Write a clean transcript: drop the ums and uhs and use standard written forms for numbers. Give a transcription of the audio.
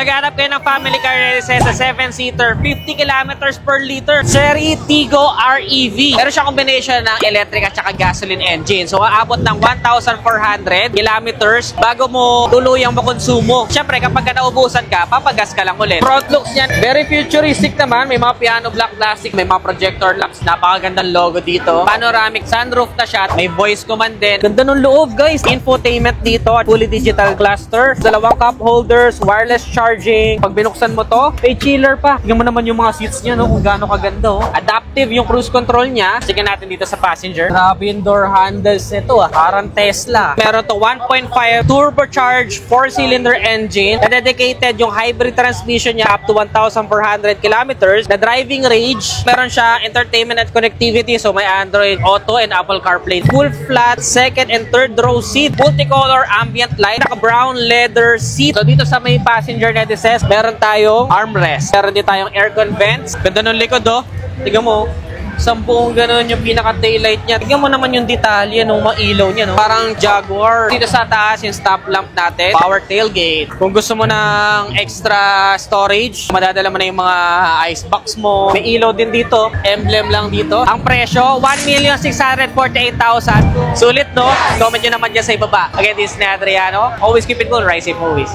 Naghanap kayo ng family car sa 7-seater, 50 kilometers per liter. Chery Tiggo REV. Meron siyang combination ng electric at saka gasoline engine. So, aabot ng 1,400 kilometers bago mo tuluyang makonsumo. Siyempre, kapag naubusan ka, papagas ka lang ulit. Front looks niyan, very futuristic naman. May mga piano black plastic, may mga projector lamps. Napakagandang logo dito. Panoramic sunroof na siya. May voice command din. Ganda ng loob, guys. Infotainment dito. Fully digital cluster. Dalawang cup holders, wireless charging. Pag binuksan mo to, may chiller pa. Tingnan mo naman yung mga seats niya, no? Kung gaano kaganda, oh. Adaptive yung cruise control niya. Sige natin dito sa passenger. Grabe yung door handles nito, ah. Parang Tesla. Meron to 1.5 turbocharged 4-cylinder engine. Na dedicated yung hybrid transmission niya up to 1,400 kilometers. Na driving range. Meron siya entertainment and connectivity. So may Android Auto and Apple CarPlay. Full flat, second and third row seat. Multicolor ambient light. Naka-brown leather seat. So dito sa may passenger na this, meron tayong armrest. Meron din tayong aircon vents. Ganda ng likod, oh. Tignan mo. Sampung ganun yung pinaka-taillight niya. Tignan mo naman yung detalye ng mga ilaw niya, no? Parang Jaguar. Dito sa taas yung stop lamp natin. Power tailgate. Kung gusto mo ng extra storage, madadala mo na yung mga icebox mo. May ilaw din dito. Emblem lang dito. Ang presyo, 1,648,000. Sulit, no? Comment nyo naman dyan sa ibaba. Again, this is Adriano. Always keep it cool. Ride safe always.